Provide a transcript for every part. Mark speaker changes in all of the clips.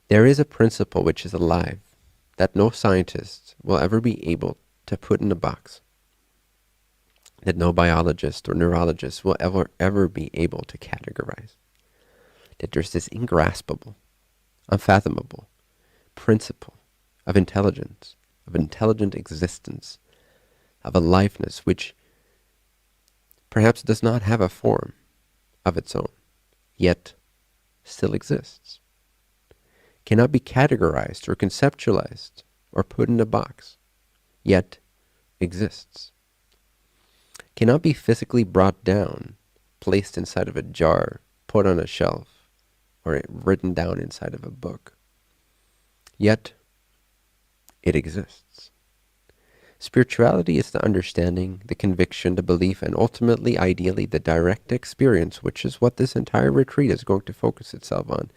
Speaker 1: There is a principle which is alive that no scientist will ever be able to put in a box, that no biologist or neurologist will ever be able to categorize. That there's this ingraspable, unfathomable principle of intelligence, of intelligent existence, of aliveness, which perhaps does not have a form of its own, yet still exists, cannot be categorized or conceptualized or put in a box, yet exists, cannot be physically brought down, placed inside of a jar, put on a shelf, or written down inside of a book, yet it exists. Spirituality is the understanding, the conviction, the belief, and ultimately, ideally, the direct experience, which is what this entire retreat is going to focus itself on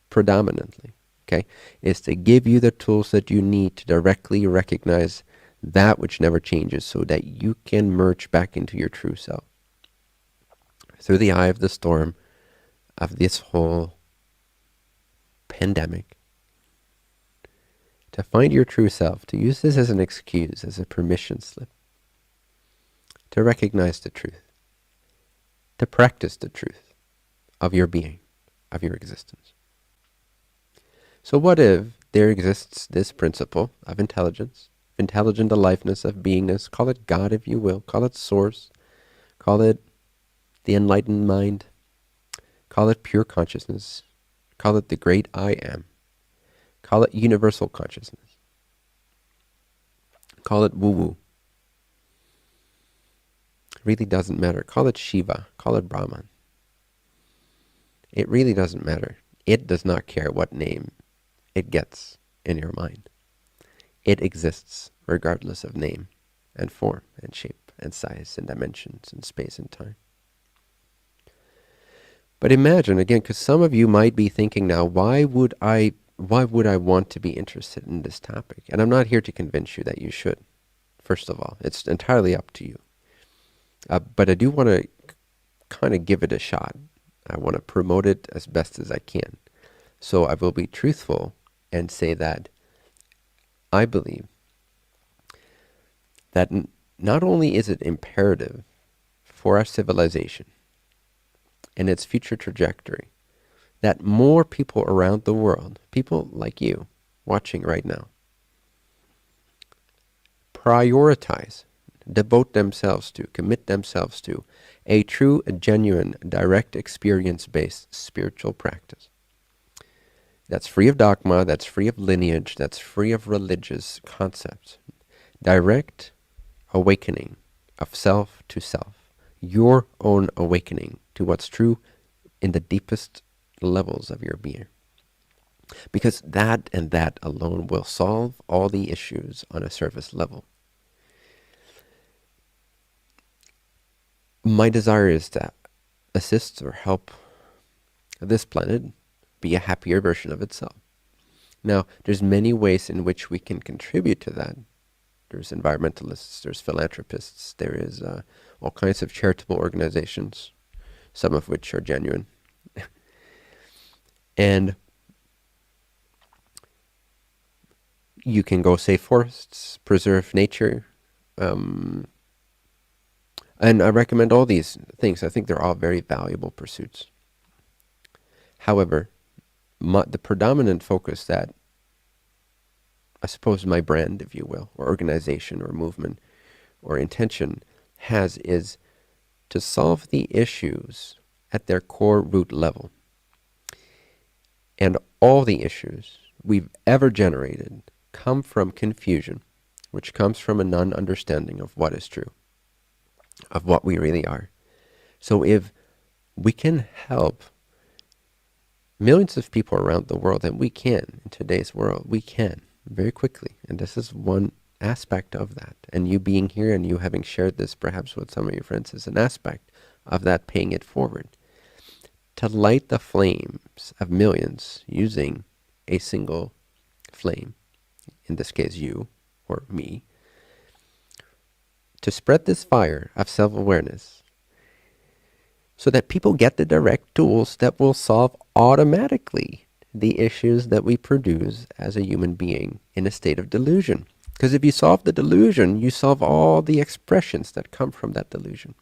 Speaker 1: predominantly, okay, is to give you the tools that you need to directly recognize that which never changes so that you can merge back into your true self. Through the eye of the storm of this whole pandemic, to find your true self, to use this as an excuse, as a permission slip, to recognize the truth, to practice the truth of your being, of your existence. So what if there exists this principle of intelligence, intelligent aliveness, of beingness, call it God if you will, call it source, call it the enlightened mind, call it pure consciousness, call it the great I am, call it universal consciousness, call it woo-woo. It really doesn't matter. Call it Shiva, call it Brahman. It really doesn't matter. It does not care what name it gets in your mind. It exists regardless of name and form and shape and size and dimensions and space and time. But imagine, again, because some of you might be thinking now, why would I want to be interested in this topic? And I'm not here to convince you that you should. First of all, it's entirely up to you. But I do want to kind of give it a shot. I want to promote it as best as I can. So I will be truthful and say that I believe that not only is it imperative for our civilization and its future trajectory that more people around the world, people like you watching right now, prioritize, devote themselves to, commit themselves to a true, genuine, direct experience-based spiritual practice that's free of dogma, that's free of lineage, that's free of religious concepts. Direct awakening of self to self, your own awakening to what's true in the deepest levels of your being. Because that and that alone will solve all the issues on a surface level. My desire is to assist or help this planet be a happier version of itself. Now, there's many ways in which we can contribute to that. There's environmentalists, there's philanthropists, there is all kinds of charitable organizations, some of which are genuine. And you can go save forests, preserve nature, and I recommend all these things. I think they're all very valuable pursuits. However, the predominant focus that, I suppose, my brand, if you will, or organization or movement or intention has is to solve the issues at their core root level. And all the issues we've ever generated come from confusion, which comes from a non-understanding of what is true, of what we really are. So if we can help millions of people around the world, and we can, in today's world, we can, very quickly. And this is one aspect of that. And you being here and you having shared this perhaps with some of your friends is an aspect of that, paying it forward. To light the flames of millions using a single flame, in this case you or me, to spread this fire of self-awareness so that people get the direct tools that will solve automatically the issues that we produce as a human being in a state of delusion. Because if you solve the delusion, you solve all the expressions that come from that delusion,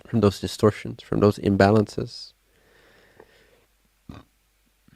Speaker 1: from those distortions, from those imbalances,